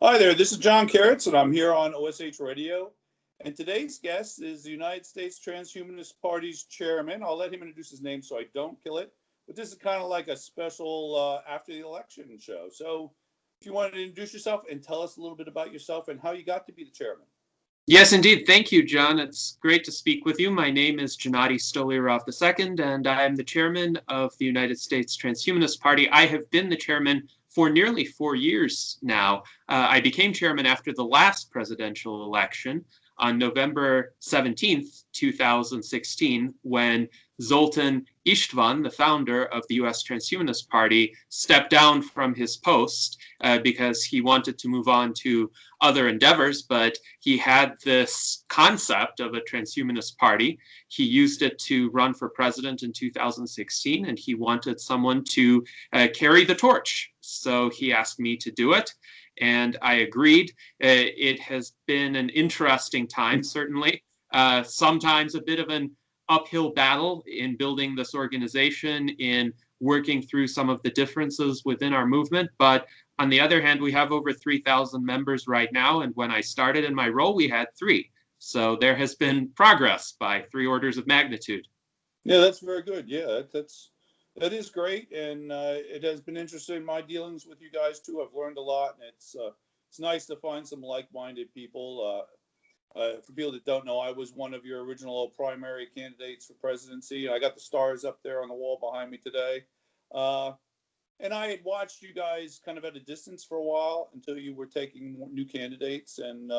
Hi there, this is John Carrots, and I'm here on OSH Radio. And today's guest is the United States Transhumanist Party's chairman. I'll let him introduce his name so I don't kill it. But this is kind of like a special after the election show. So if you wanted to introduce yourself and tell us a little bit about yourself and how you got to be the chairman. Yes, indeed. Thank you, John. It's great to speak with you. My name is Gennady Stolyarov II, and I am the chairman of the United States Transhumanist Party. I have been the chairman for nearly 4 years now. I became chairman after the last presidential election on November 17th, 2016, when Zoltan Istvan, the founder of the U.S. Transhumanist Party, stepped down from his post because he wanted to move on to other endeavors, but he had this concept of a transhumanist party. He used it to run for president in 2016, and he wanted someone to carry the torch. So he asked me to do it, and I agreed. It has been an interesting time, certainly. Sometimes a bit of an uphill battle in building this organization, in working through some of the differences within our movement, but on the other hand, we have over 3,000 members right now, and when I started in my role, we had 3. So there has been progress by 3 orders of magnitude. Yeah, that's very good. Yeah, that is great, and it has been interesting in my dealings with you guys too. I've learned a lot, and it's nice to find some like-minded people. For people that don't know, I was one of your original primary candidates for presidency. I got the stars up there on the wall behind me today. And I had watched you guys kind of at a distance for a while until you were taking new candidates. And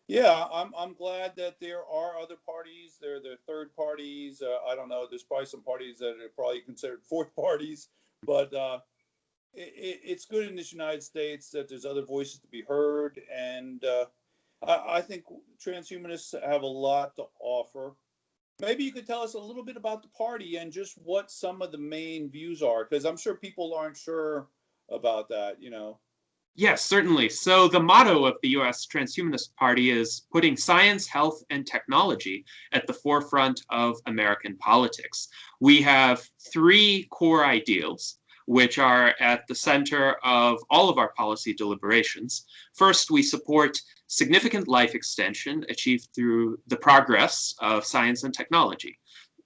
yeah, I'm glad that there are other parties. There are third parties. I don't know. There's probably some parties that are probably considered fourth parties. But it's good in this United States that there's other voices to be heard. And I think transhumanists have a lot to offer. Maybe you could tell us a little bit about the party and just what some of the main views are, because I'm sure people aren't sure about that. Yes, certainly. So the motto of the U.S. Transhumanist Party is putting science, health, and technology at the forefront of American politics. We have 3 core ideals, which are at the center of all of our policy deliberations. First, we support significant life extension achieved through the progress of science and technology.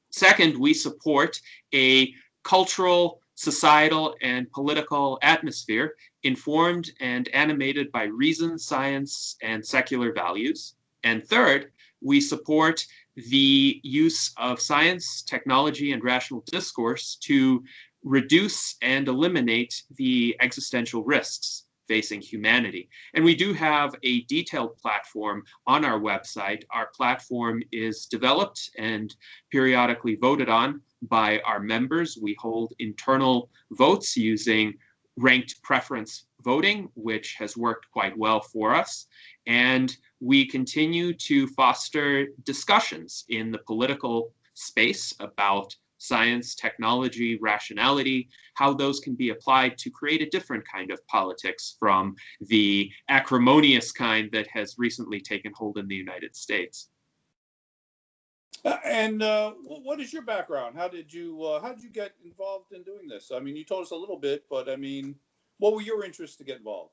Second, we support a cultural, societal, and political atmosphere informed and animated by reason, science, and secular values. And third, we support the use of science, technology, and rational discourse to reduce and eliminate the existential risks facing humanity. And we do have a detailed platform on our website. Our platform is developed and periodically voted on by our members. We hold internal votes using ranked preference voting, which has worked quite well for us. And we continue to foster discussions in the political space about science, technology, rationality, how those can be applied to create a different kind of politics from the acrimonious kind that has recently taken hold in the United States. And what is your background? How did you get involved in doing this? I mean, you told us a little bit, but I mean, what were your interests to get involved?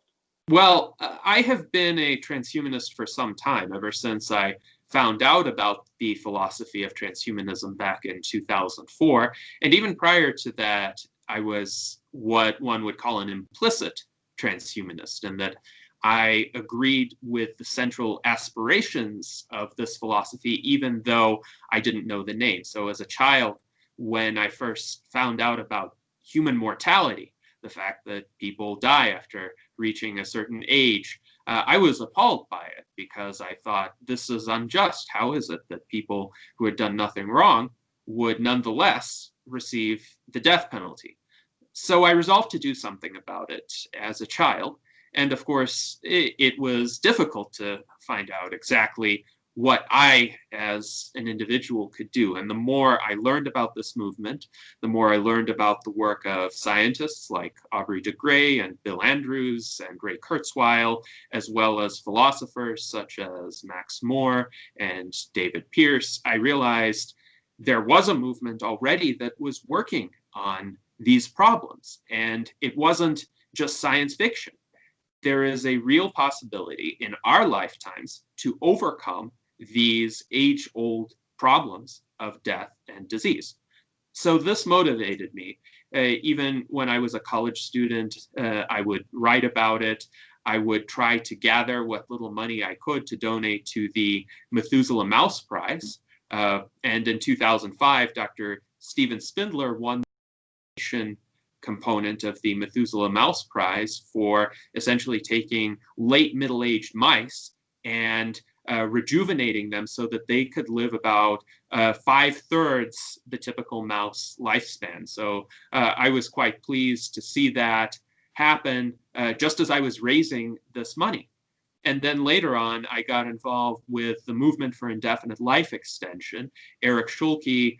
Well, I have been a transhumanist for some time, ever since I found out about the philosophy of transhumanism back in 2004. And even prior to that, I was what one would call an implicit transhumanist, in that I agreed with the central aspirations of this philosophy, even though I didn't know the name. So as a child, when I first found out about human mortality, the fact that people die after reaching a certain age, I was appalled by it, because I thought, this is unjust. How is it that people who had done nothing wrong would nonetheless receive the death penalty? So I resolved to do something about it as a child. And of course, it was difficult to find out exactly what I, as an individual, could do. And the more I learned about this movement, the more I learned about the work of scientists like Aubrey de Grey and Bill Andrews and Ray Kurzweil, as well as philosophers such as Max More and David Pearce, I realized there was a movement already that was working on these problems. And it wasn't just science fiction. there is a real possibility in our lifetimes to overcome these age-old problems of death and disease. So this motivated me. Even when I was a college student, I would write about it. I would try to gather what little money I could to donate to the Methuselah Mouse Prize. And in 2005, Dr. Steven Spindler won the component of the Methuselah Mouse Prize for essentially taking late middle-aged mice and rejuvenating them so that they could live about 5/3 the typical mouse lifespan. So I was quite pleased to see that happen just as I was raising this money. And then later on, I got involved with the Movement for Indefinite Life Extension. Eric Schulke,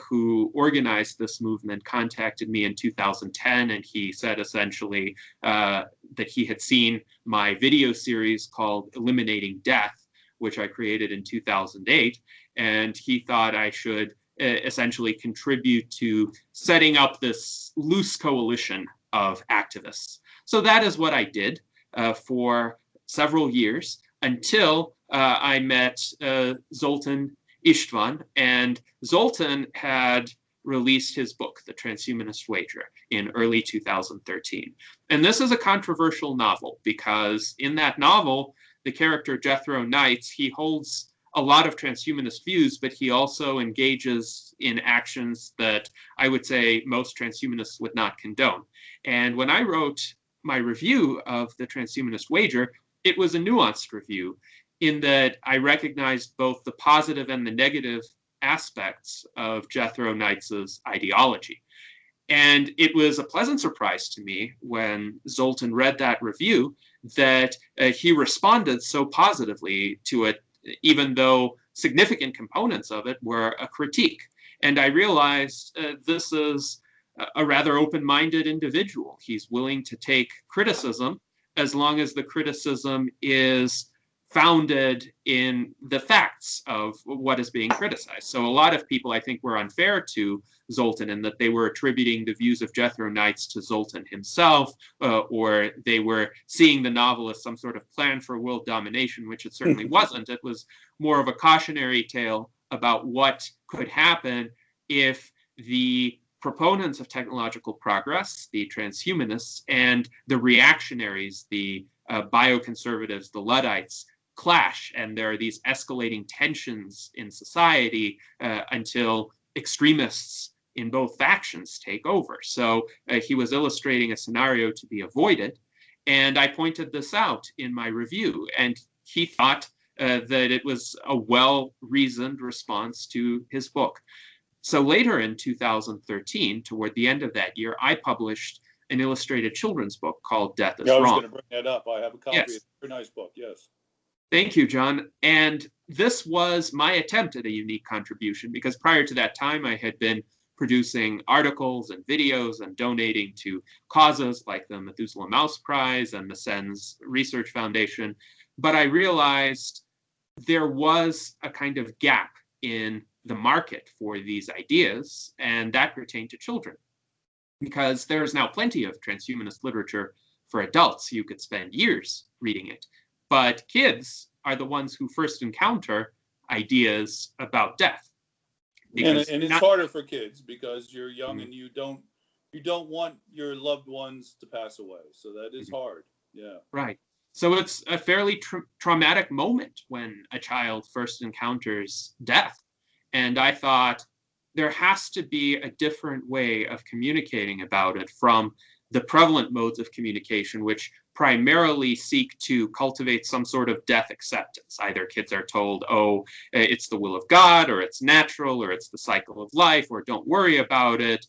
who organized this movement, contacted me in 2010, and he said essentially that he had seen my video series called Eliminating Death, which I created in 2008, and he thought I should essentially contribute to setting up this loose coalition of activists. So that is what I did for several years until I met Zoltan Istvan, and Zoltan had released his book, The Transhumanist Wager, in early 2013. And this is a controversial novel because in that novel, the character Jethro Knights, he holds a lot of transhumanist views, but he also engages in actions that I would say most transhumanists would not condone. And when I wrote my review of The Transhumanist Wager, it was a nuanced review in that I recognized both the positive and the negative aspects of Jethro Knights' ideology. And it was a pleasant surprise to me when Zoltan read that review that he responded so positively to it, even though significant components of it were a critique. And I realized this is a rather open-minded individual. He's willing to take criticism as long as the criticism is founded in the facts of what is being criticized. So a lot of people, I think, were unfair to Zoltan in that they were attributing the views of Jethro Knights to Zoltan himself, or they were seeing the novel as some sort of plan for world domination, which it certainly wasn't. It was more of a cautionary tale about what could happen if the proponents of technological progress, the transhumanists, and the reactionaries, the bioconservatives, the Luddites, clash, and there are these escalating tensions in society until extremists in both factions take over. So he was illustrating a scenario to be avoided, and I pointed this out in my review, and he thought that it was a well-reasoned response to his book. So later in 2013, toward the end of that year, I published an illustrated children's book called Death is Wrong. I was going to bring that up. I have a copy. Yes. It's a very nice book, yes. Thank you, John. And this was my attempt at a unique contribution because prior to that time, I had been producing articles and videos and donating to causes like the Methuselah Mouse Prize and the SENS Research Foundation. But I realized there was a kind of gap in the market for these ideas, and that pertained to children. Because there's now plenty of transhumanist literature for adults. You could spend years reading it. But kids are the ones who first encounter ideas about death. And it's harder for kids because you're young and you don't want your loved ones to pass away. So that is hard. Yeah. Right. So it's a fairly traumatic moment when a child first encounters death. And I thought there has to be a different way of communicating about it from the prevalent modes of communication, which primarily seek to cultivate some sort of death acceptance. Either kids are told, oh, it's the will of God, or it's natural, or it's the cycle of life, or don't worry about it,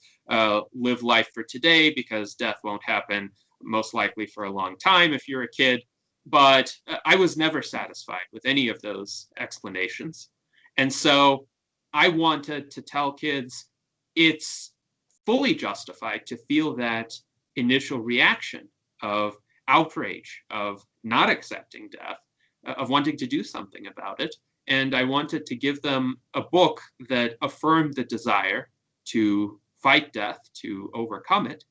live life for today because death won't happen most likely for a long time if you're a kid. But I was never satisfied with any of those explanations. And so I wanted to tell kids it's fully justified to feel that initial reaction of outrage, of not accepting death, of wanting to do something about it. And I wanted to give them a book that affirmed the desire to fight death, to overcome it,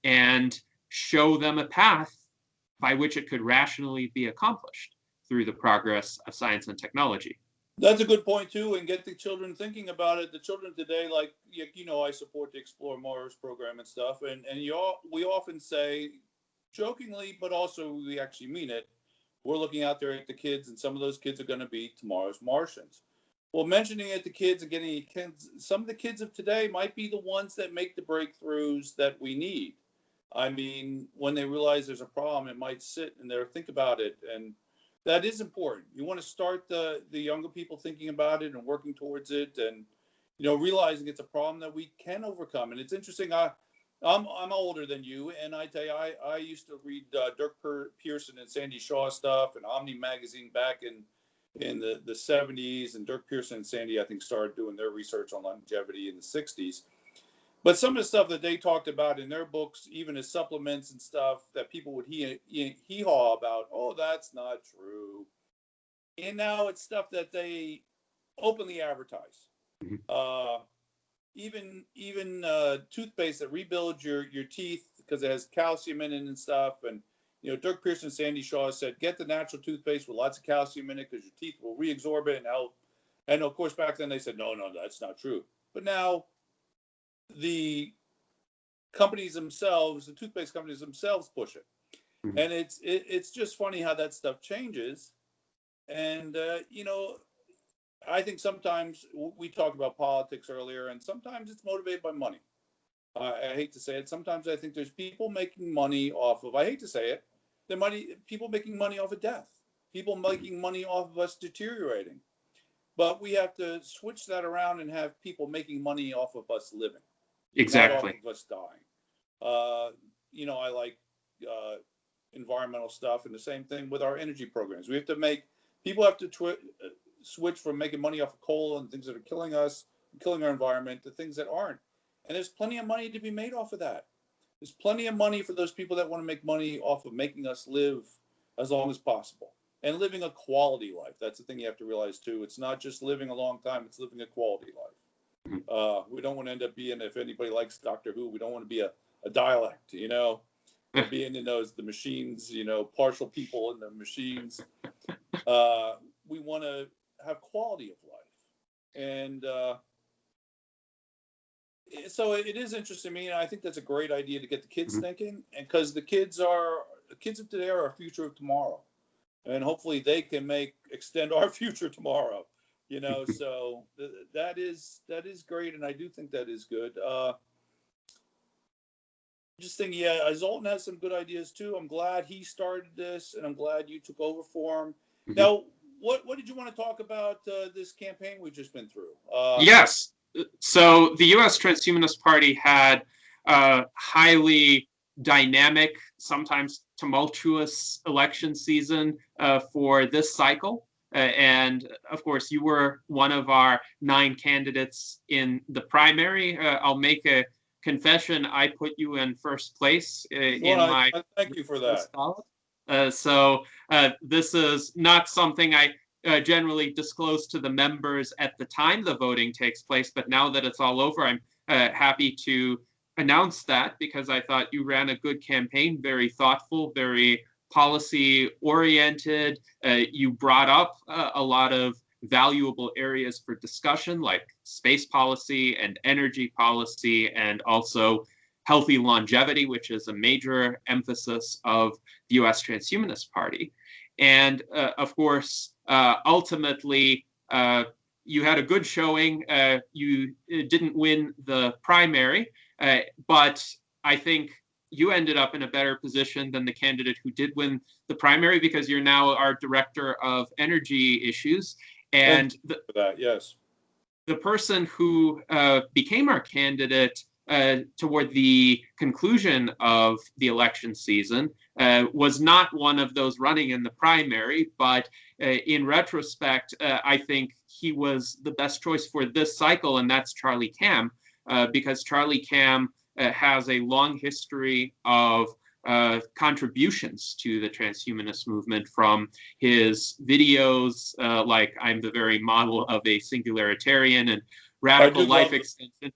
and show them a path by which it could rationally be accomplished through the progress of science and technology. That's a good point too, and get the children thinking about it. The children today, like I support the Explore Mars program and stuff, and we often say, jokingly, but also we actually mean it. We're looking out there at the kids, and some of those kids are going to be tomorrow's Martians. Well, mentioning it to kids and getting kids, some of the kids of today might be the ones that make the breakthroughs that we need. I mean, when they realize there's a problem, it might sit and they think about it, and that is important. You want to start the younger people thinking about it and working towards it, and realizing it's a problem that we can overcome. And it's interesting. I'm older than you, and I tell you, I used to read Dirk Pearson and Sandy Shaw stuff and Omni magazine back in the 70s, and Dirk Pearson and Sandy, I think, started doing their research on longevity in the 60s. But some of the stuff that they talked about in their books, even as supplements and stuff, that people would hee-haw about, oh, that's not true. And now it's stuff that they openly advertise. Even toothpaste that rebuilds your teeth because it has calcium in it and stuff. And Dirk Pearson and Sandy Shaw said, get the natural toothpaste with lots of calcium in it because your teeth will reabsorb it and help. And of course, back then they said, no, that's not true. But now the companies themselves, the toothpaste companies themselves, push it. And it's just funny how that stuff changes. And I think sometimes we talked about politics earlier, and sometimes it's motivated by money. I hate to say it. Sometimes I think there's people making money off of, I hate to say it, people making money off of death, people making money off of us deteriorating. But we have to switch that around and have people making money off of us living. Exactly. Not off of us dying. I like environmental stuff, and the same thing with our energy programs. People have to switch from making money off of coal and things that are killing us, killing our environment, to things that aren't. And there's plenty of money to be made off of that. There's plenty of money for those people that want to make money off of making us live as long as possible and living a quality life. That's the thing you have to realize too. It's not just living a long time, it's living a quality life. We don't want to end up being, if anybody likes Doctor Who, we don't want to be a dialect, being in the machines, partial people in the machines. We want to have quality of life. And so it is interesting to me, and I think that's a great idea to get the kids thinking, and because the kids of today are our future of tomorrow, and hopefully they can extend our future tomorrow. So that is great, and I do think that is good. Just thinking, Zoltan has some good ideas too. I'm glad he started this, and I'm glad you took over for him. Now, what did you want to talk about this campaign we've just been through? Yes. So the U.S. Transhumanist Party had a highly dynamic, sometimes tumultuous election season for this cycle. And of course, you were one of our 9 candidates in the primary. I'll make a confession. I put you in first place I thank you for that. So this is not something I generally disclose to the members at the time the voting takes place, but now that it's all over, I'm happy to announce that, because I thought you ran a good campaign, very thoughtful, very policy oriented. You brought up a lot of valuable areas for discussion, like space policy and energy policy, and also healthy longevity, which is a major emphasis of the U.S. Transhumanist Party. And of course, ultimately, you had a good showing. You didn't win the primary, but I think you ended up in a better position than the candidate who did win the primary, because you're now our director of energy issues. And the person who became our candidate toward the conclusion of the election season was not one of those running in the primary, but in retrospect, I think he was the best choice for this cycle, and that's Charlie Kam, because Charlie Kam has a long history of contributions to the transhumanist movement, from his videos like I'm the very model of a singularitarian and radical life extension.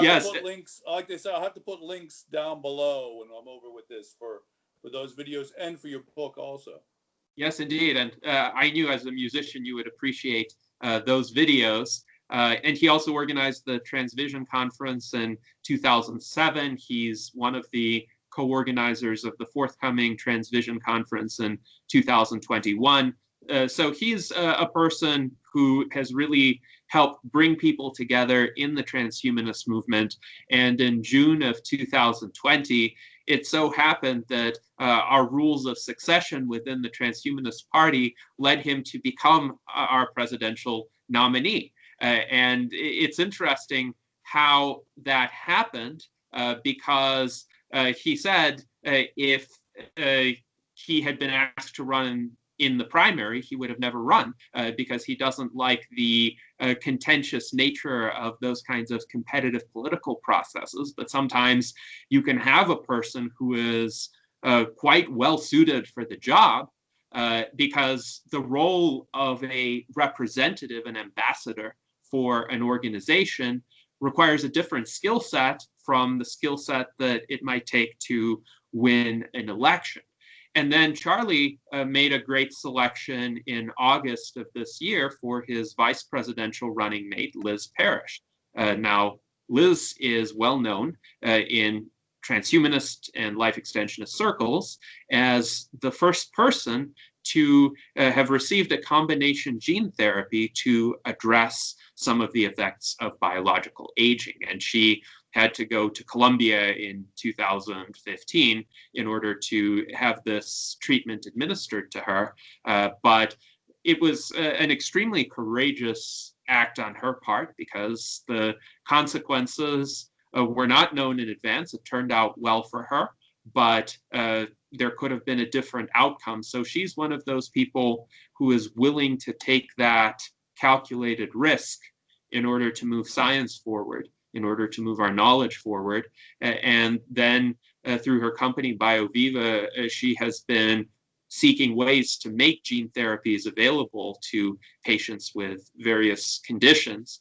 Yes. Put links, like they said, I'll have to put links down below when I'm over with this for those videos and for your book also. Yes, indeed. And I knew as a musician you would appreciate those videos. And he also organized the Transvision Conference in 2007. He's one of the co-organizers of the forthcoming Transvision Conference in 2021. So he's a person who has really helped bring people together in the transhumanist movement. And in June of 2020, it so happened that our rules of succession within the Transhumanist Party led him to become our presidential nominee. And it's interesting how that happened because he said if he had been asked to run in the primary, he would have never run because he doesn't like the contentious nature of those kinds of competitive political processes. But sometimes you can have a person who is quite well suited for the job because the role of a representative, an ambassador for an organization, requires a different skill set from the skill set that it might take to win an election. And then Charlie made a great selection in August of this year for his vice presidential running mate, Liz Parrish. Now, Liz is well known in transhumanist and life extensionist circles as the first person to have received a combination gene therapy to address some of the effects of biological aging. And she had to go to Colombia in 2015 in order to have this treatment administered to her. But it was an extremely courageous act on her part because the consequences were not known in advance. It turned out well for her, but there could have been a different outcome. So she's one of those people who is willing to take that calculated risk in order to move science forward, in order to move our knowledge forward. And then through her company, BioViva, she has been seeking ways to make gene therapies available to patients with various conditions.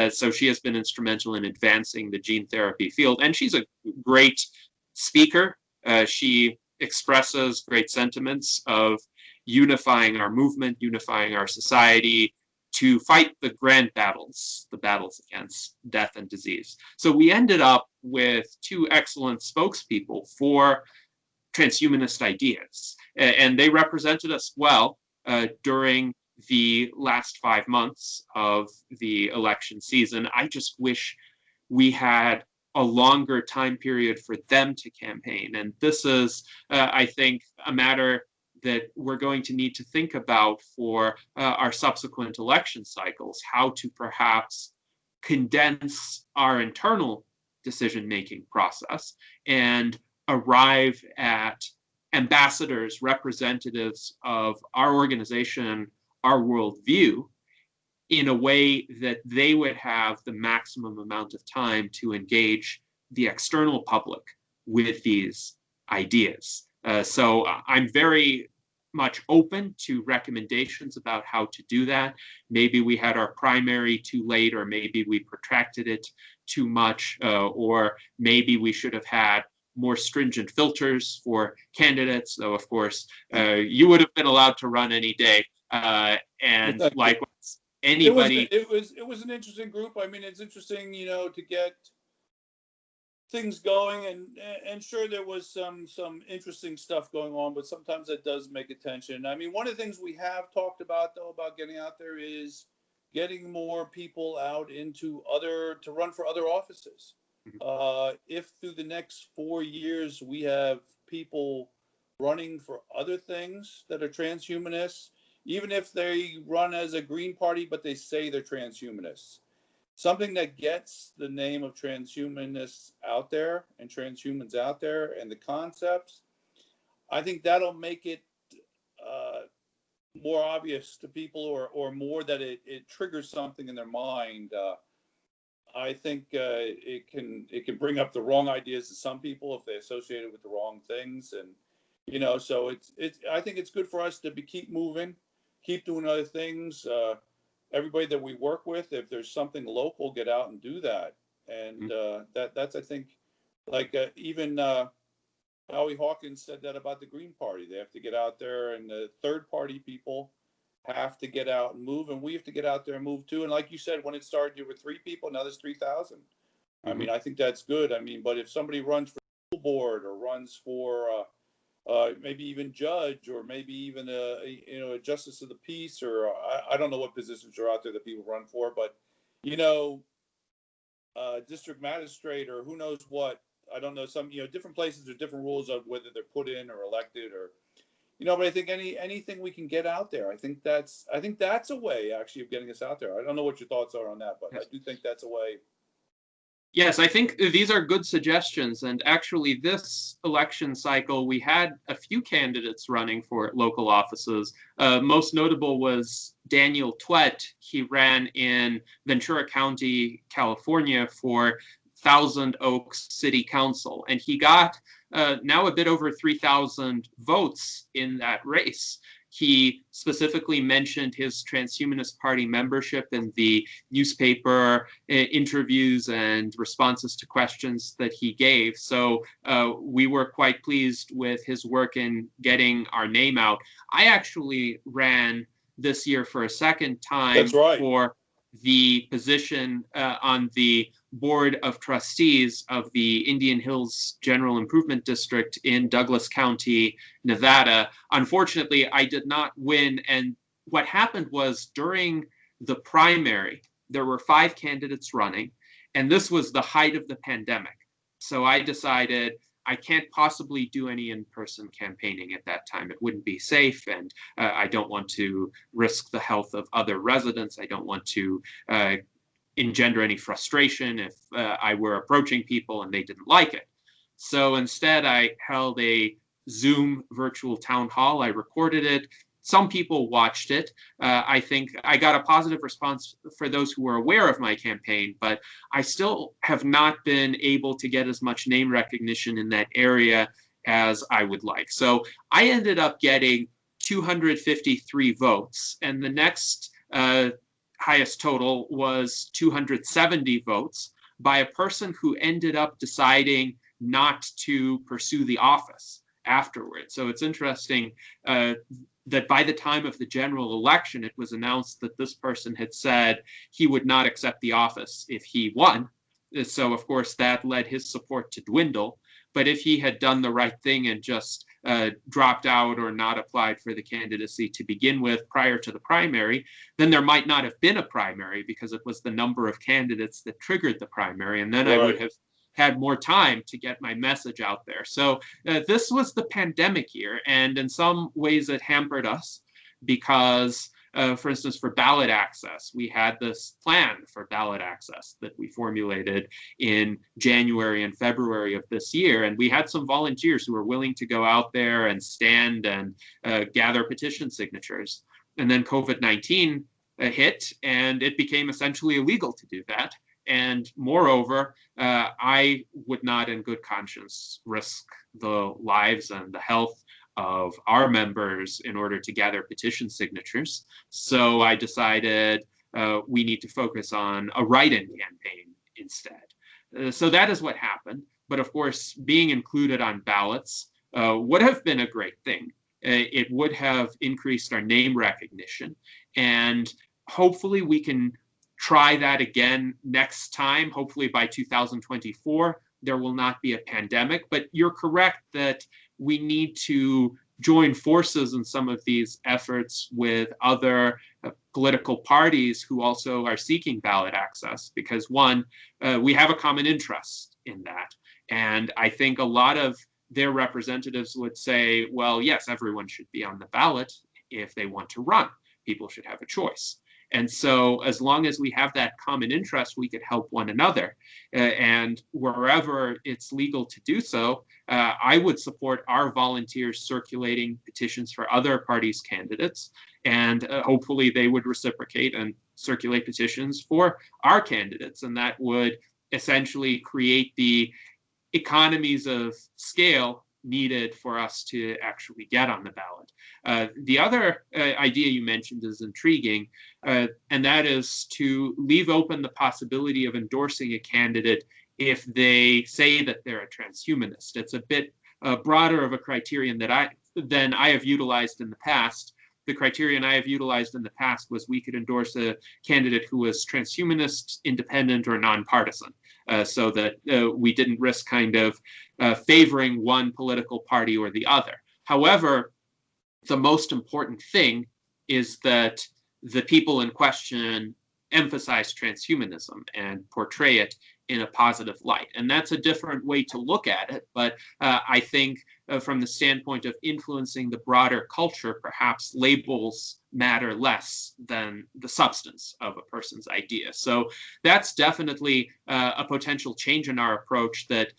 So she has been instrumental in advancing the gene therapy field. And she's a great speaker. She expresses great sentiments of unifying our movement, unifying our society, to fight the grand battles, the battles against death and disease. So we ended up with two excellent spokespeople for transhumanist ideas, and they represented us well during the last 5 months of the election season. I just wish we had a longer time period for them to campaign. And this is, I think, a matter that we're going to need to think about for our subsequent election cycles, how to perhaps condense our internal decision-making process and arrive at ambassadors, representatives of our organization, our worldview, in a way that they would have the maximum amount of time to engage the external public with these ideas. So I'm very much open to recommendations about how to do that. Maybe we had our primary too late, or maybe we protracted it too much, or maybe we should have had more stringent filters for candidates, though of course you would have been allowed to run any day, and likewise anybody. It was an interesting group. I mean, it's interesting, to get things going, and sure, there was some interesting stuff going on, but sometimes it does make attention. I mean, one of the things we have talked about, though, about getting out there is getting more people out to run for other offices. If through the next 4 years we have people running for other things that are transhumanists, even if they run as a Green Party, but they say they're transhumanists, something that gets the name of transhumanists out there and transhumans out there and the concepts, I think that'll make it more obvious to people, or more that it triggers something in their mind. I think it can bring up the wrong ideas to some people if they associate it with the wrong things, and so it's I think it's good for us to keep moving, keep doing other things. Everybody that we work with, if there's something local, get out and do that. And that's, I think, like even Howie Hawkins said that about the Green Party. They have to get out there, and the third party people have to get out and move, and we have to get out there and move too. And like you said, when it started, you were 3 people. Now there's 3,000. I Mhm. mean, I think that's good. I mean, but if somebody runs for school board or runs for maybe even judge, or maybe even a justice of the peace, or I don't know what positions are out there that people run for, but you know, district magistrate, or who knows what. I don't know. Some different places, there's different rules of whether they're put in or elected, or but I think anything we can get out there, I think that's a way actually of getting us out there. I don't know what your thoughts are on that, but I Yes. do think that's a way. Yes, I think these are good suggestions. And actually, this election cycle, we had a few candidates running for local offices. Most notable was Daniel Twett. He ran in Ventura County, California for Thousand Oaks City Council. And he got now a bit over 3,000 votes in that race. He specifically mentioned his Transhumanist Party membership in the newspaper interviews and responses to questions that he gave. So we were quite pleased with his work in getting our name out. I actually ran this year for a second That's time right. for the position on the board of trustees of the Indian Hills General Improvement District in Douglas County, Nevada. Unfortunately, I did not win. And what happened was during the primary, there were 5 candidates running, and this was the height of the pandemic. So I decided I can't possibly do any in-person campaigning at that time. It wouldn't be safe, and I don't want to risk the health of other residents. I don't want to engender any frustration if I were approaching people and they didn't like it. So instead, I held a Zoom virtual town hall. I recorded it. Some people watched it. I think I got a positive response for those who were aware of my campaign, but I still have not been able to get as much name recognition in that area as I would like. So I ended up getting 253 votes, and the next highest total was 270 votes by a person who ended up deciding not to pursue the office afterwards. So it's interesting that by the time of the general election, it was announced that this person had said he would not accept the office if he won. So, of course, that led his support to dwindle. But if he had done the right thing and just dropped out or not applied for the candidacy to begin with prior to the primary, then there might not have been a primary because it was the number of candidates that triggered the primary. And then I would Right. have had more time to get my message out there. So this was the pandemic year, and in some ways it hampered us because, for instance, for ballot access, we had this plan for ballot access that we formulated in January and February of this year, and we had some volunteers who were willing to go out there and stand and gather petition signatures. And then COVID-19 hit, and it became essentially illegal to do that. And moreover, I would not in good conscience risk the lives and the health of our members in order to gather petition signatures. So I decided we need to focus on a write-in campaign instead. So that is what happened. But of course, being included on ballots would have been a great thing. It would have increased our name recognition. And hopefully we can try that again next time. Hopefully by 2024, there will not be a pandemic. But you're correct that we need to join forces in some of these efforts with other political parties who also are seeking ballot access, because one, we have a common interest in that. And I think a lot of their representatives would say, well, yes, everyone should be on the ballot if they want to run. People should have a choice. And so as long as we have that common interest, we could help one another. And wherever it's legal to do so, I would support our volunteers circulating petitions for other parties' candidates. And hopefully they would reciprocate and circulate petitions for our candidates. And that would essentially create the economies of scale needed for us to actually get on the ballot. The other idea you mentioned is intriguing, and that is to leave open the possibility of endorsing a candidate if they say that they're a transhumanist. It's a bit broader of a criterion than I have utilized in the past. The criterion I have utilized in the past was we could endorse a candidate who was transhumanist, independent, or nonpartisan, so that we didn't risk kind of favoring one political party or the other. However, the most important thing is that the people in question emphasize transhumanism and portray it in a positive light. And that's a different way to look at it. But I think from the standpoint of influencing the broader culture, perhaps labels matter less than the substance of a person's idea. So that's definitely a potential change in our approach that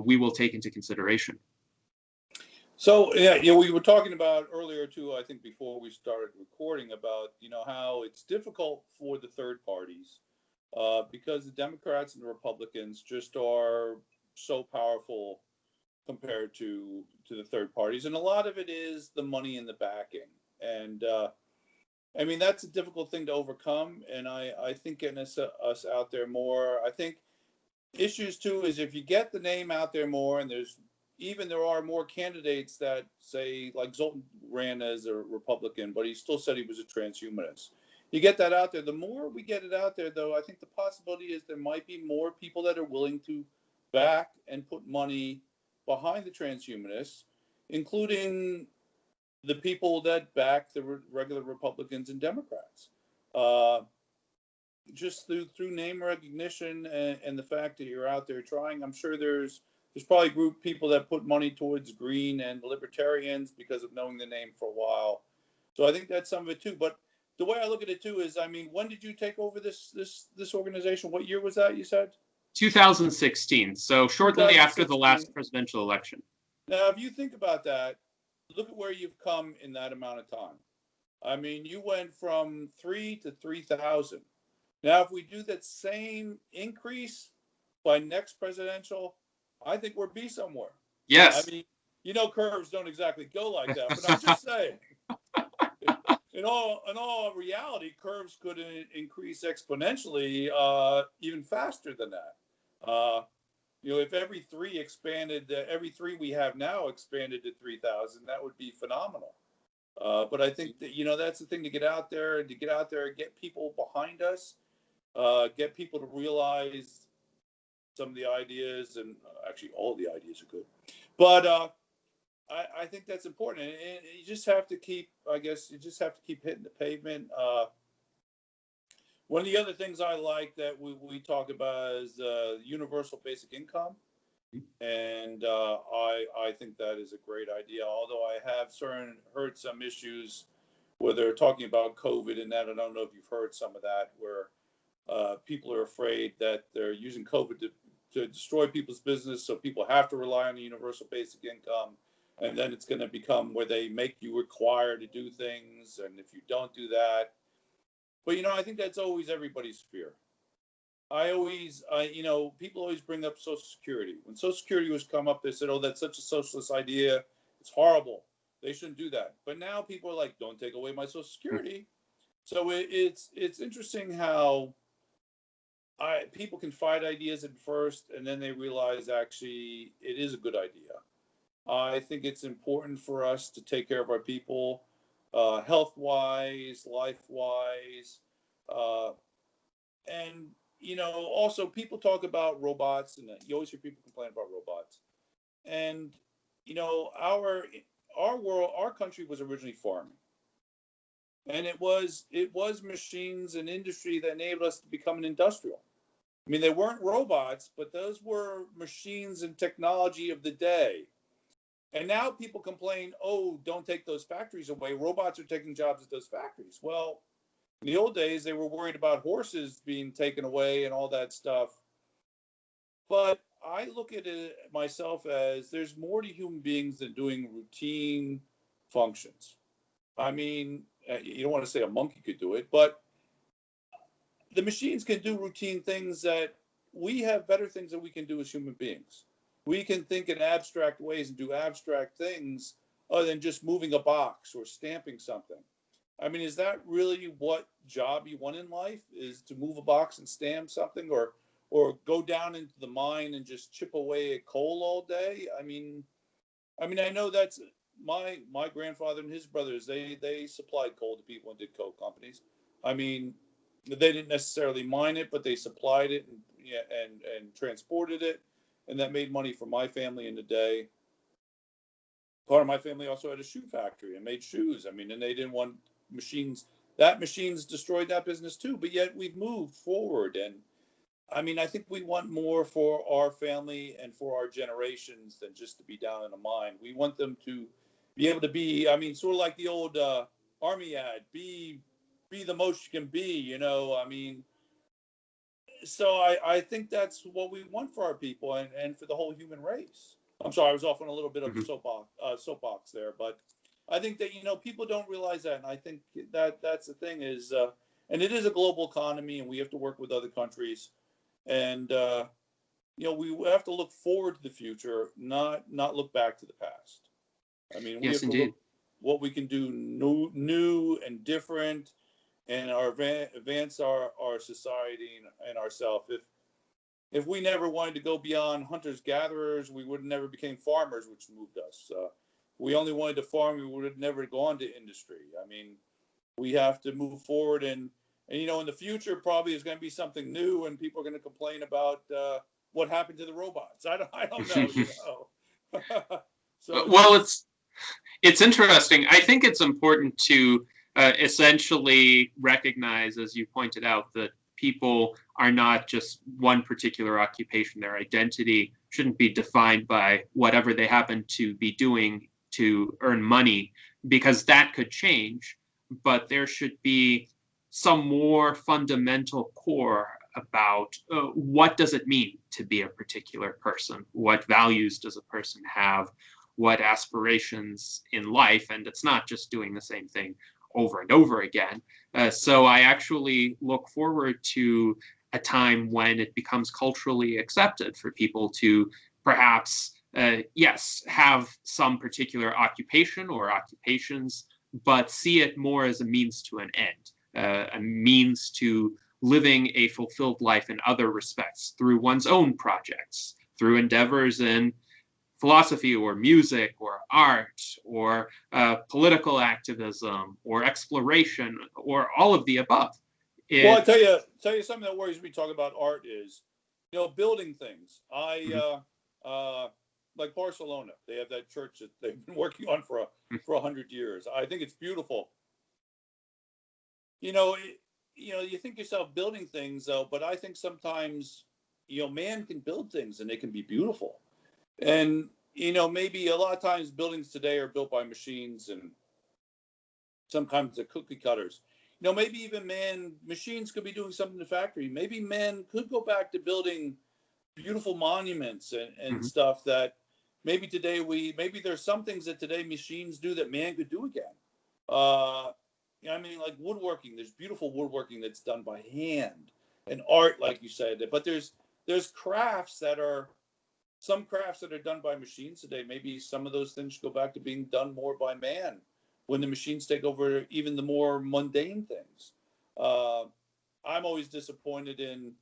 we will take into consideration. So yeah, we were talking about earlier too, I think before we started recording, about how it's difficult for the third parties because the Democrats and the Republicans just are so powerful compared to the third parties, and a lot of it is the money and the backing. And I mean, that's a difficult thing to overcome, and I think getting us out there more. I think issues too is if you get the name out there more, and there are more candidates that say, like Zoltan ran as a Republican, but he still said he was a transhumanist. You get that out there. The more we get it out there, though, I think the possibility is there might be more people that are willing to back and put money behind the transhumanists, including the people that back the regular Republicans and Democrats. Just through name recognition and the fact that you're out there trying, I'm sure there's probably a group of people that put money towards Green and libertarians because of knowing the name for a while. So I think that's some of it too. But the way I look at it too is, I mean, when did you take over this organization? What year was that, you said? 2016. So shortly after the last presidential election. Now, if you think about that, look at where you've come in that amount of time. I mean, you went from 3 to 3,000. Now, if we do that same increase by next presidential, I think we'll be somewhere. Yes. I mean, curves don't exactly go like that, but I'm just saying. In all reality, curves could increase exponentially even faster than that. If every three we have now expanded to 3,000, that would be phenomenal. But I think that that's the thing, to get out there and get people behind us, get people to realize some of the ideas, and actually all the ideas are good. But I think that's important, and you just have to keep hitting the pavement. One of the other things I like that we talk about is universal basic income, and I think that is a great idea. Although I have heard some issues where they're talking about COVID and that. I don't know if you've heard some of that, where people are afraid that they're using COVID to destroy people's business, so people have to rely on the universal basic income, and then it's going to become where they make you required to do things, and if you don't do that. But I think that's always everybody's fear. People always bring up Social Security. When Social Security was come up, they said, "Oh, that's such a socialist idea. It's horrible. They shouldn't do that." But now people are like, "Don't take away my Social Security." So it's interesting how people can fight ideas at first, and then they realize actually it is a good idea. I think it's important for us to take care of our people, health-wise, life-wise, and also people talk about robots, and you always hear people complain about robots. And our country was originally farming, and it was machines and industry that enabled us to become an industrial. I mean, they weren't robots, but those were machines and technology of the day. And now people complain, "Oh, don't take those factories away. Robots are taking jobs at those factories." Well, in the old days, they were worried about horses being taken away and all that stuff. But I look at it myself as there's more to human beings than doing routine functions. I mean, you don't want to say a monkey could do it, but the machines can do routine things that we have better things that we can do as human beings. We can think in abstract ways and do abstract things other than just moving a box or stamping something. I mean, is that really what job you want in life, is to move a box and stamp something, or go down into the mine and just chip away at coal all day? I mean, I mean, I know that's my grandfather and his brothers. They supplied coal to people and did coal companies. I mean, they didn't necessarily mine it, but they supplied it and yeah, and transported it, and that made money for my family in the day. Part of my family also had a shoe factory and made shoes. I mean, and they didn't want machines. That machines destroyed that business too. But yet we've moved forward, and I mean, I think we want more for our family and for our generations than just to be down in a mine. We want them to be able to be, I mean, sort of like the old army ad, be the most you can be, you know. I mean, so I think that's what we want for our people and for the whole human race. I'm sorry, I was off on a little bit of a Mhm. soapbox there, but I think that people don't realize that, and I think that that's the thing is, and it is a global economy, and we have to work with other countries, and we have to look forward to the future, not look back to the past. I mean, we Yes, have to indeed. look what we can do new and different, and advance our society and ourselves. If we never wanted to go beyond hunters gatherers, we would have never became farmers, which moved us. We only wanted to farm, we would have never gone to industry. I mean, we have to move forward, and in the future probably is going to be something new, and people are going to complain about what happened to the robots. I don't know. So Well, it's interesting. I think it's important to essentially recognize, as you pointed out, that people are not just one particular occupation. Their identity shouldn't be defined by whatever they happen to be doing to earn money, because that could change. But there should be some more fundamental core about what does it mean to be a particular person? What values does a person have? What aspirations in life? And it's not just doing the same thing over and over again. So I actually look forward to a time when it becomes culturally accepted for people to perhaps, yes, have some particular occupation or occupations, but see it more as a means to an end, a means to living a fulfilled life in other respects through one's own projects, through endeavors in philosophy or music or art or political activism or exploration or all of the above. well, I It, tell you something that worries me talking about art is, building things. Mhm, Like Barcelona, they have that church that they've been working on for 100 years. I think it's beautiful. You know, it, you think yourself building things though, but I think sometimes, man can build things and they can be beautiful. And maybe a lot of times buildings today are built by machines and sometimes they're cookie cutters. Maybe even machines could be doing something in the factory. Maybe man could go back to building beautiful monuments and mhm, stuff that maybe today maybe there's some things that today machines do that man could do again. Uh, I mean, like woodworking. There's beautiful woodworking that's done by hand, and art, like you said. But there's crafts that are some crafts that are done by machines today. Maybe some of those things should go back to being done more by man when the machines take over even the more mundane things. Uh, I'm always disappointed in,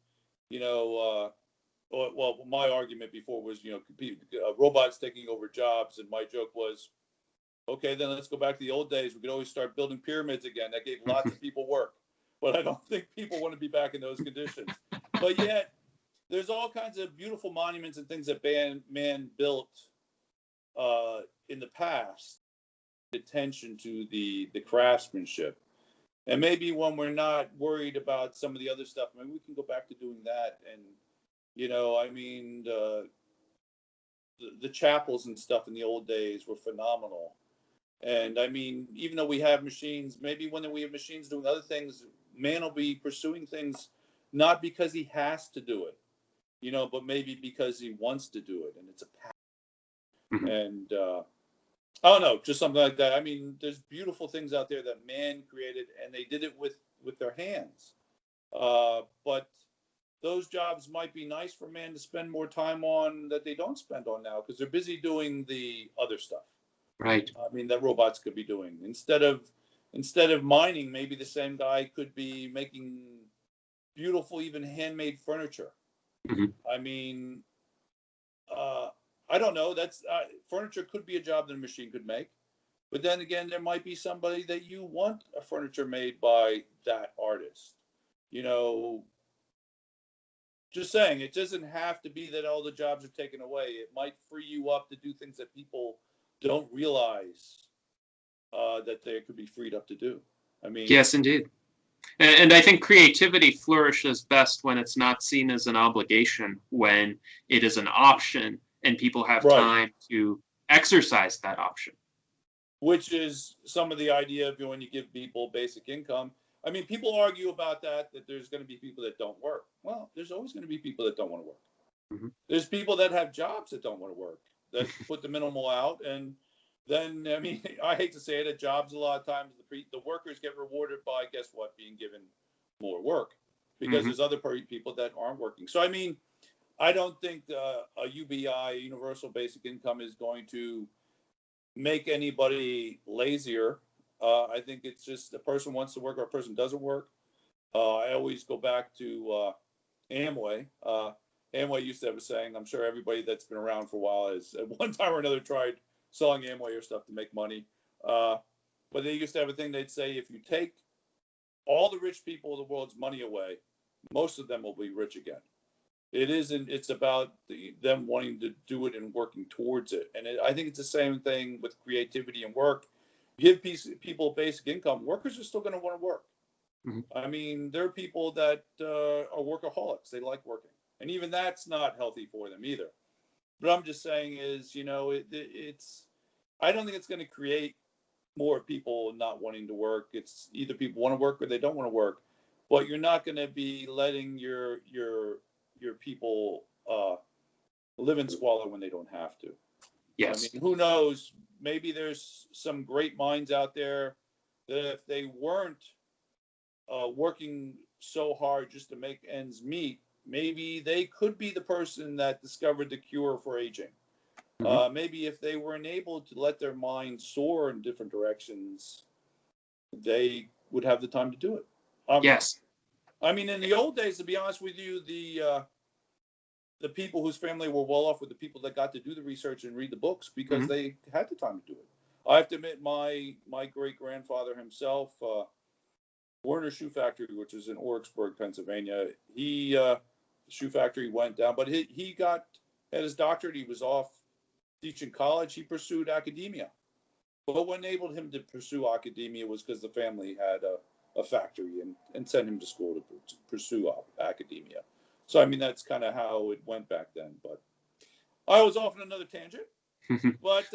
you know, well, my argument before was, robots taking over jobs, and my joke was, okay, then let's go back to the old days. We could always start building pyramids again. That gave lots of people work, but I don't think people want to be back in those conditions. But yet, there's all kinds of beautiful monuments and things that man built in the past. Attention to the craftsmanship, and maybe when we're not worried about some of the other stuff, maybe we can go back to doing that. And I mean, the chapels and stuff in the old days were phenomenal. And I mean, even though we have machines, maybe when we have machines doing other things, man will be pursuing things not because he has to do it, but maybe because he wants to do it, and it's a mhm. and I don't know, just something like that. I mean, there's beautiful things out there that man created, and they did it with their hands. But those jobs might be nice for man to spend more time on that they don't spend on now because they're busy doing the other stuff. Right. I mean, that robots could be doing instead of mining. Maybe the same guy could be making beautiful, even handmade furniture. Mhm. I mean, uh, I don't know. That's furniture could be a job that a machine could make. But then again, there might be somebody that you want a furniture made by that artist. You know, just saying, it doesn't have to be that all the jobs are taken away. It might free you up to do things that people don't realize that they could be freed up to do. I mean, Yes, indeed. And I think creativity flourishes best when it's not seen as an obligation, when it is an option and people have right. time to exercise that option. Which is some of the idea of when you give people basic income. I mean, people argue about that there's going to be people that don't work. Well, there's always going to be people that don't want to work. Mhm. There's people that have jobs that don't want to work, that put the minimal out. And then, I mean, I hate to say it, at jobs, a lot of times the workers get rewarded by, guess what, being given more work because there's other people that aren't working. So, I mean, I don't think a UBI, universal basic income, is going to make anybody lazier. I think it's just a person wants to work or a person doesn't work. I always go back to Amway. Amway used to have a saying. I'm sure everybody that's been around for a while has at one time or another tried selling Amway or stuff to make money. But they used to have a thing. They'd say, if you take all the rich people of the world's money away, most of them will be rich again. It isn't. It's about them wanting to do it and working towards it. And I think it's the same thing with creativity and work. Give people basic income. Workers are still going to want to work. Mm-hmm. I mean, there are people that are workaholics. They like working, and even that's not healthy for them either. But I'm just saying is, it's. I don't think it's going to create more people not wanting to work. It's either people want to work or they don't want to work. But you're not going to be letting your people live in squalor when they don't have to. Yes. I mean, who knows? Maybe there's some great minds out there that if they weren't working so hard just to make ends meet, maybe they could be the person that discovered the cure for aging. Maybe if they were enabled to let their mind soar in different directions, they would have the time to do it. Yes. I mean, in the old days, to be honest with you, the people whose family were well off were the people that got to do the research and read the books because they had the time to do it. I have to admit, my great grandfather himself, Werner Shoe Factory, which is in Oryxburg, Pennsylvania, shoe factory went down, but he got had his doctorate. He was off teaching college. He pursued academia, but what enabled him to pursue academia was because the family had a factory and sent him to school to pursue academia. So, I mean, that's kind of how it went back then. But I was off on another tangent. But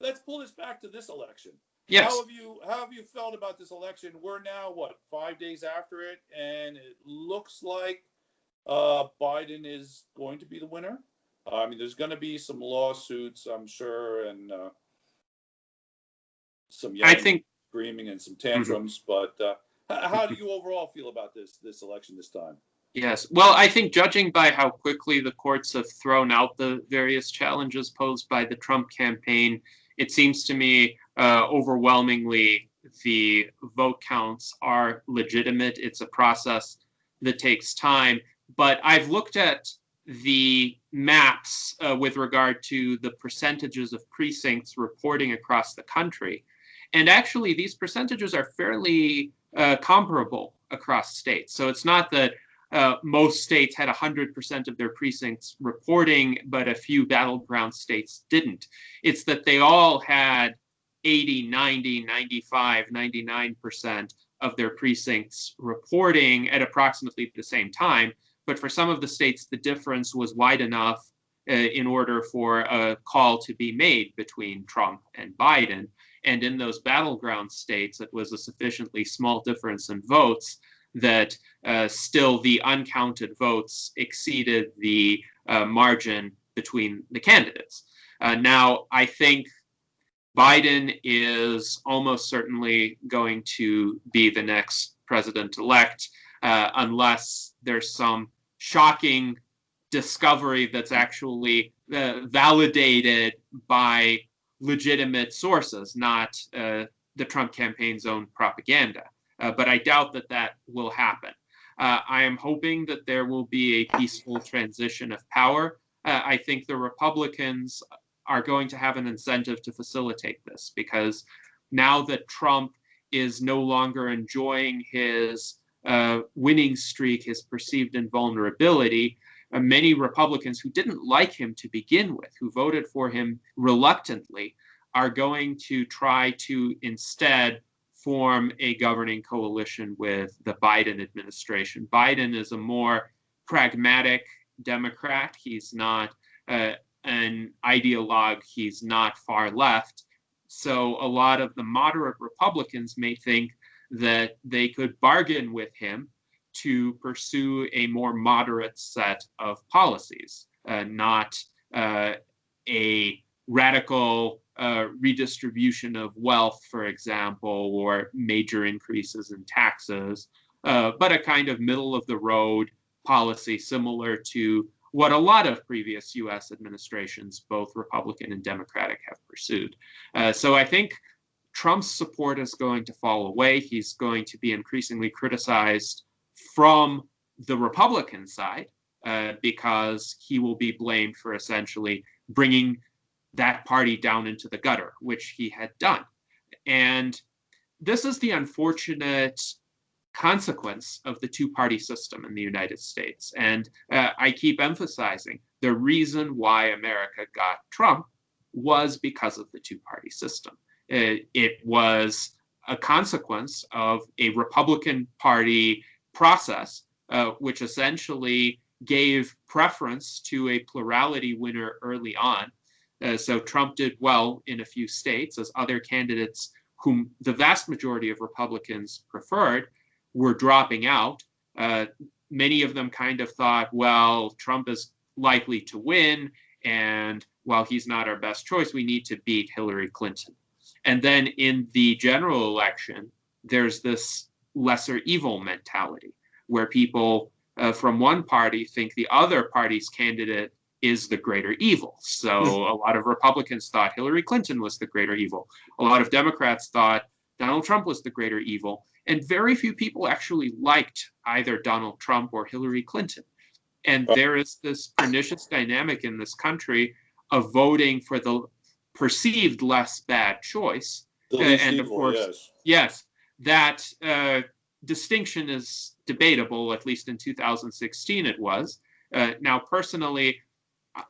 let's pull this back to this election. Yes. How have you felt about this election? We're now, 5 days after it, and it looks like Biden is going to be the winner. I mean, there's going to be some lawsuits, I'm sure, and some yelling, screaming, and some tantrums. But how do you overall feel about this election this time? Yes. Well, I think judging by how quickly the courts have thrown out the various challenges posed by the Trump campaign, it seems to me overwhelmingly the vote counts are legitimate. It's a process that takes time. But I've looked at the maps with regard to the percentages of precincts reporting across the country. And actually, these percentages are fairly comparable across states. So it's not that most states had 100% of their precincts reporting, but a few battleground states didn't. It's that they all had 80, 90, 95, 99% of their precincts reporting at approximately the same time. But for some of the states, the difference was wide enough in order for a call to be made between Trump and Biden. And in those battleground states, it was a sufficiently small difference in votes that still the uncounted votes exceeded the margin between the candidates. Now, I think Biden is almost certainly going to be the next president-elect unless there's some shocking discovery that's actually validated by legitimate sources, not the Trump campaign's own propaganda. But I doubt that will happen. I am hoping that there will be a peaceful transition of power. I think the Republicans are going to have an incentive to facilitate this, because now that Trump is no longer enjoying his winning streak, his perceived invulnerability, many Republicans who didn't like him to begin with, who voted for him reluctantly, are going to try to instead form a governing coalition with the Biden administration. Biden is a more pragmatic Democrat. He's not an ideologue. He's not far left. So a lot of the moderate Republicans may think that they could bargain with him to pursue a more moderate set of policies, not a radical redistribution of wealth, for example, or major increases in taxes, but a kind of middle of the road policy similar to what a lot of previous US administrations, both Republican and Democratic, have pursued. So I think Trump's support is going to fall away. He's going to be increasingly criticized from the Republican side because he will be blamed for essentially bringing that party down into the gutter, which he had done. And this is the unfortunate consequence of the two-party system in the United States. And I keep emphasizing the reason why America got Trump was because of the two-party system. It was a consequence of a Republican Party process, which essentially gave preference to a plurality winner early on. So Trump did well in a few states, as other candidates whom the vast majority of Republicans preferred were dropping out. Many of them kind of thought, well, Trump is likely to win, and while he's not our best choice, we need to beat Hillary Clinton. And then in the general election, there's this lesser evil mentality where people from one party think the other party's candidate is the greater evil. So a lot of Republicans thought Hillary Clinton was the greater evil. A lot of Democrats thought Donald Trump was the greater evil. And very few people actually liked either Donald Trump or Hillary Clinton. And there is this pernicious dynamic in this country of voting for the perceived less bad choice. And evil, of course, yes, that distinction is debatable, at least in 2016 it was. Now, personally,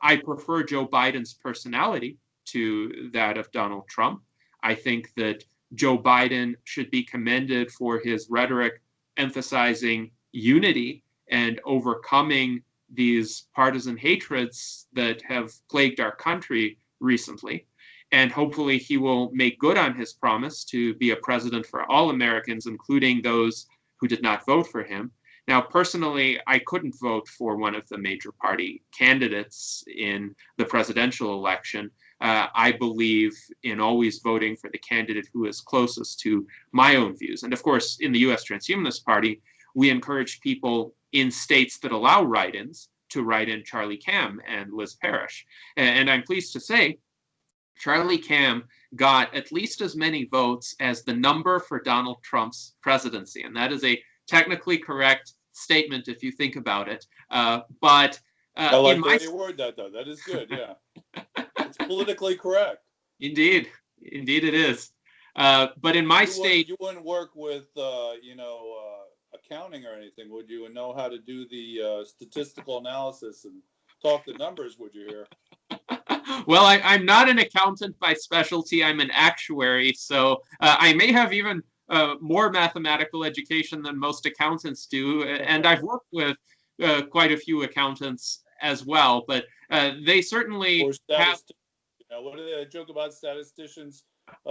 I prefer Joe Biden's personality to that of Donald Trump. I think that Joe Biden should be commended for his rhetoric emphasizing unity and overcoming these partisan hatreds that have plagued our country recently. And hopefully he will make good on his promise to be a president for all Americans, including those who did not vote for him. Now, personally, I couldn't vote for one of the major party candidates in the presidential election. I believe in always voting for the candidate who is closest to my own views. And of course, in the US Transhumanist Party, we encourage people in states that allow write-ins to write in Charlie Cam and Liz Parrish. And I'm pleased to say Charlie Cam got at least as many votes as the number for Donald Trump's presidency. And that is a technically correct statement if you think about it. But I like the way you word that, though. That is good, yeah. It's politically correct. Indeed it is. But in my state... You wouldn't work with, accounting or anything, would you? And know how to do the statistical analysis and talk the numbers, would you hear? Well, I'm not an accountant by specialty. I'm an actuary. So I may have even more mathematical education than most accountants do. And I've worked with quite a few accountants as well. But they certainly have... what do they joke about statisticians?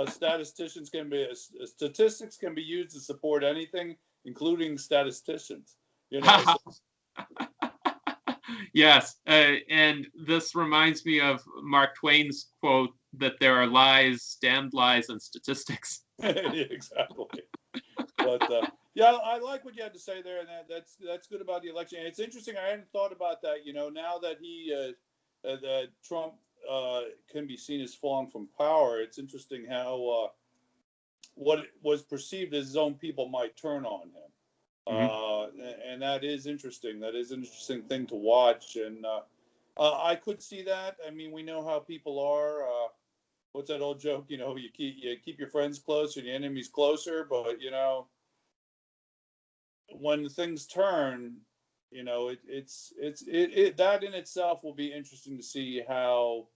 Statistics can be used to support anything, including statisticians. Yes, and this reminds me of Mark Twain's quote that there are lies, damned lies, and statistics. Exactly. But yeah, I like what you had to say there, and that's good about the election. And it's interesting. I hadn't thought about that. Now that that Trump can be seen as falling from power, it's interesting how what was perceived as his own people might turn on him. And that is interesting. That is an interesting thing to watch. And I could see that. I mean, we know how people are. What's that old joke? You keep your friends close and your enemies closer. But when things turn, that in itself will be interesting to see how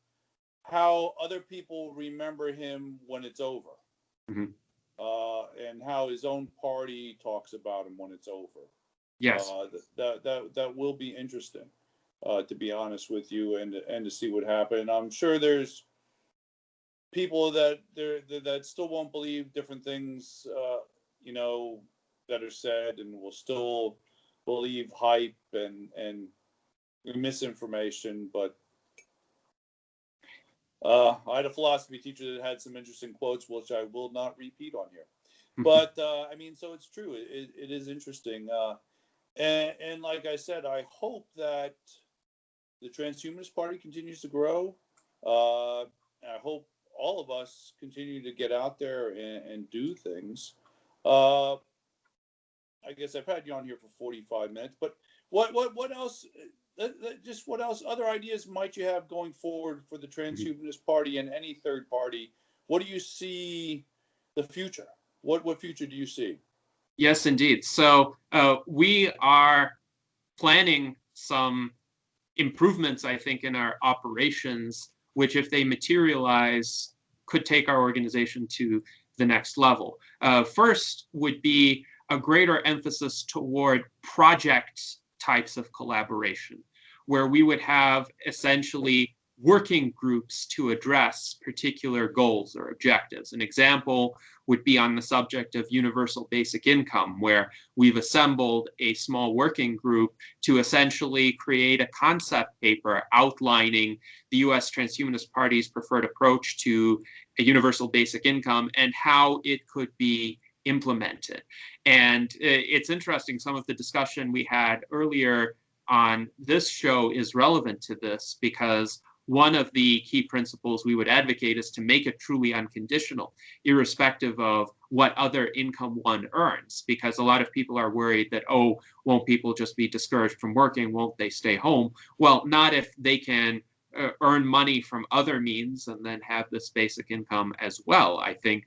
other people remember him when it's over, Mm-hmm. and how his own party talks about him when it's over. Yes. That will be interesting, to be honest with you, and to see what happened. I'm sure there's people that still won't believe different things, that are said, and will still believe hype and misinformation. But I had a philosophy teacher that had some interesting quotes, which I will not repeat on here. But I mean, so it's true. It is interesting. And like I said, I hope that the Transhumanist Party continues to grow. I hope all of us continue to get out there and do things. I guess I've had you on here for 45 minutes, but what else? Just what else? Other ideas might you have going forward for the Transhumanist Party and any third party? What do you see the future? What future do you see? Yes, indeed. So we are planning some improvements, I think, in our operations, which, if they materialize, could take our organization to the next level. First would be a greater emphasis toward project types of collaboration, where we would have essentially working groups to address particular goals or objectives. An example would be on the subject of universal basic income, where we've assembled a small working group to essentially create a concept paper outlining the U.S. Transhumanist Party's preferred approach to a universal basic income and how it could be implemented. And it's interesting, some of the discussion we had earlier on this show is relevant to this, because one of the key principles we would advocate is to make it truly unconditional, irrespective of what other income one earns, because a lot of people are worried that, oh, won't people just be discouraged from working? Won't they stay home? Well, not if they can earn money from other means and then have this basic income as well. I think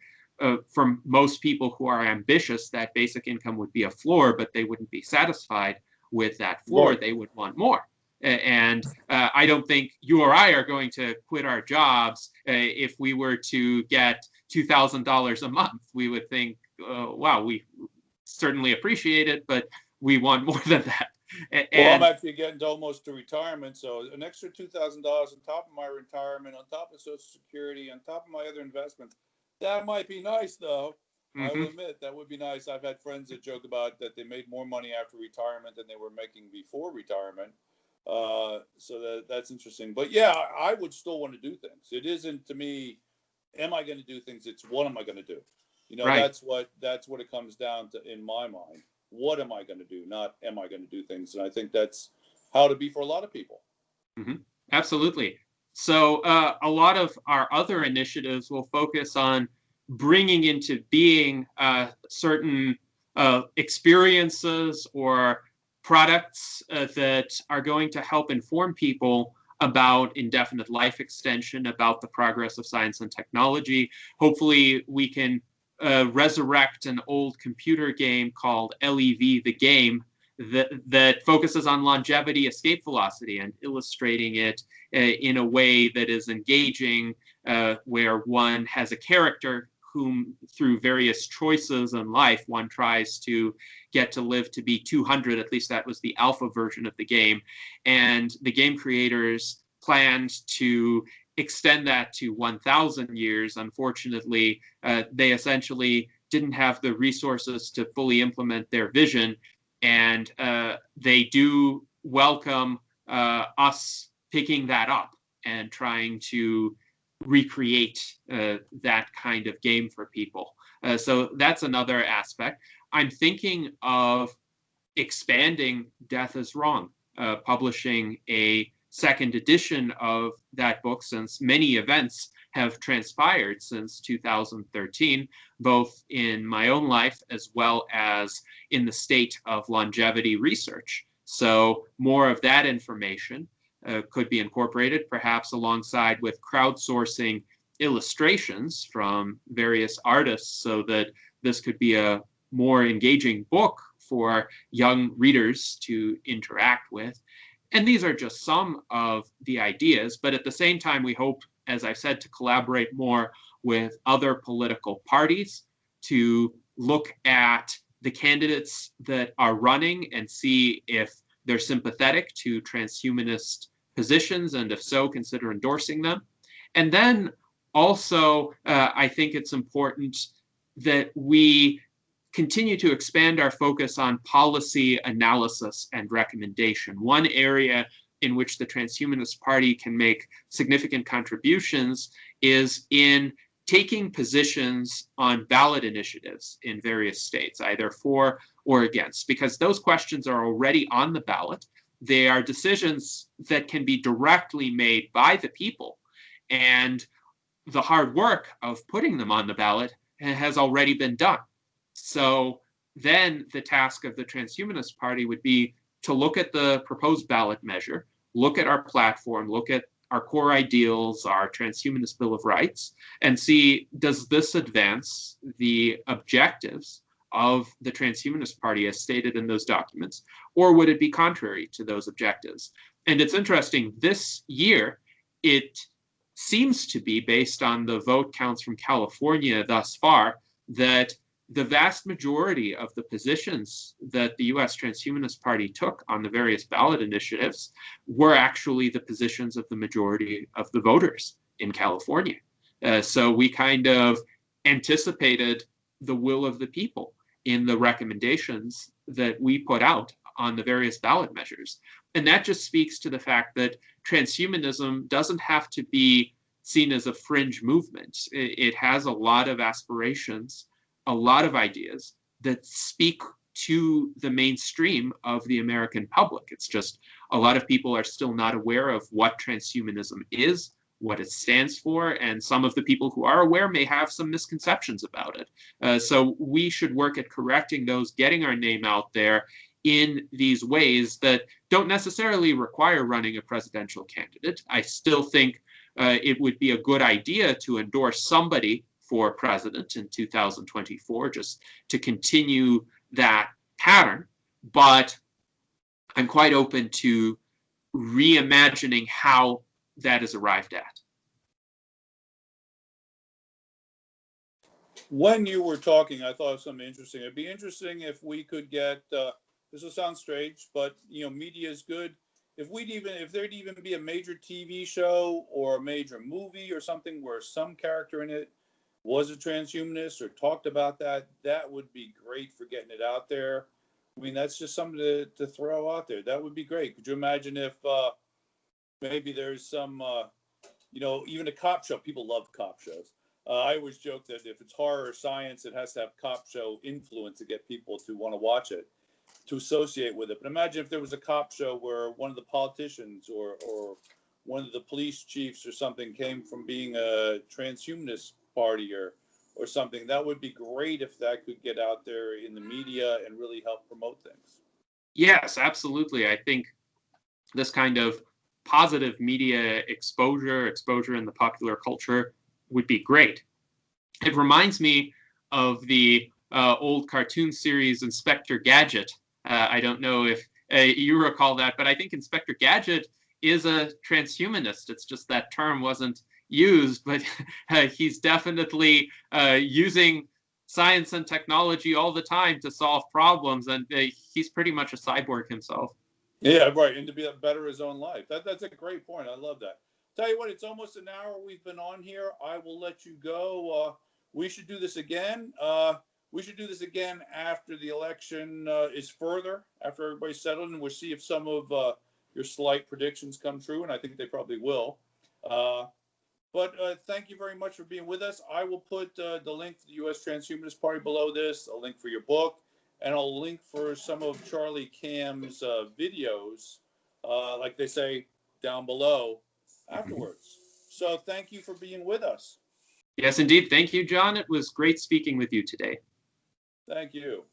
from most people who are ambitious, that basic income would be a floor, but they wouldn't be satisfied with that floor. Right. They would want more. And I don't think you or I are going to quit our jobs if we were to get $2,000 a month. We would think, wow, we certainly appreciate it, but we want more than that. Well, I'm actually getting almost to retirement, so an extra $2,000 on top of my retirement, on top of Social Security, on top of my other investments. That might be nice, though. I will admit that would be nice. I've had friends that joke about that they made more money after retirement than they were making before retirement. So that's interesting. But yeah, I would still want to do things. It isn't, to me, am I going to do things? It's what am I going to do? Right. That's what it comes down to in my mind. What am I going to do? Not am I going to do things? And I think that's how to be for a lot of people. Absolutely. So a lot of our other initiatives will focus on bringing into being certain experiences or products that are going to help inform people about indefinite life extension, about the progress of science and technology. Hopefully, we can resurrect an old computer game called LEV the Game that focuses on longevity, escape velocity, and illustrating it in a way that is engaging, where one has a character whom, through various choices in life, one tries to get to live to be 200. At least that was the alpha version of the game. And the game creators planned to extend that to 1,000 years. Unfortunately, they essentially didn't have the resources to fully implement their vision. And they do welcome us picking that up and trying to recreate that kind of game for people. So that's another aspect. I'm thinking of expanding Death is Wrong, publishing a second edition of that book, since many events have transpired since 2013, both in my own life as well as in the state of longevity research. So more of that information. could be incorporated, perhaps alongside with crowdsourcing illustrations from various artists, so that this could be a more engaging book for young readers to interact with. And these are just some of the ideas, but at the same time, we hope, as I've said, to collaborate more with other political parties, to look at the candidates that are running and see if they're sympathetic to transhumanist positions, and if so, consider endorsing them. And then also, I think it's important that we continue to expand our focus on policy analysis and recommendation. One area in which the Transhumanist Party can make significant contributions is in taking positions on ballot initiatives in various states, either for or against, because those questions are already on the ballot. They are decisions that can be directly made by the people, and the hard work of putting them on the ballot has already been done. So then the task of the Transhumanist Party would be to look at the proposed ballot measure, look at our platform, look at our core ideals, our Transhumanist Bill of Rights, and see, does this advance the objectives of the Transhumanist Party as stated in those documents, or would it be contrary to those objectives? And it's interesting, this year, it seems to be, based on the vote counts from California thus far, that the vast majority of the positions that the US Transhumanist Party took on the various ballot initiatives were actually the positions of the majority of the voters in California. So we kind of anticipated the will of the people in the recommendations that we put out on the various ballot measures. And that just speaks to the fact that transhumanism doesn't have to be seen as a fringe movement. It has a lot of aspirations, a lot of ideas that speak to the mainstream of the American public. It's just a lot of people are still not aware of what transhumanism is, what it stands for, and some of the people who are aware may have some misconceptions about it. So we should work at correcting those, getting our name out there in these ways that don't necessarily require running a presidential candidate. I still think it would be a good idea to endorse somebody for president in 2024, just to continue that pattern. But I'm quite open to reimagining how that is arrived at. When you were talking, I thought of something interesting. It'd be interesting if we could get, this will sound strange, but media is good. If there'd even be a major TV show or a major movie or something where some character in it was a transhumanist or talked about that, that would be great for getting it out there. I mean, that's just something to throw out there. That would be great. Could you imagine if maybe there's some, even a cop show? People love cop shows. I always joke that if it's horror or science, it has to have cop show influence to get people to want to watch it, to associate with it. But imagine if there was a cop show where one of the politicians or one of the police chiefs or something came from being a transhumanist party or something. That would be great if that could get out there in the media and really help promote things. Yes, absolutely. I think this kind of positive media exposure in the popular culture would be great. It reminds me of the old cartoon series Inspector Gadget. I don't know if you recall that, but I think Inspector Gadget is a transhumanist. It's just that term wasn't used, but he's definitely using science and technology all the time to solve problems, and he's pretty much a cyborg himself. Yeah, right, and to be better his own life. That's a great point. I love that. Tell you what, it's almost an hour we've been on here. I will let you go. We should do this again. We should do this again after the election is further, after everybody's settled, and we'll see if some of your slight predictions come true, and I think they probably will. But thank you very much for being with us. I will put the link to the U.S. Transhumanist Party below this, a link for your book, and I'll link for some of Charlie Cam's videos, like they say, down below afterwards. So thank you for being with us. Yes, indeed. Thank you, John. It was great speaking with you today. Thank you.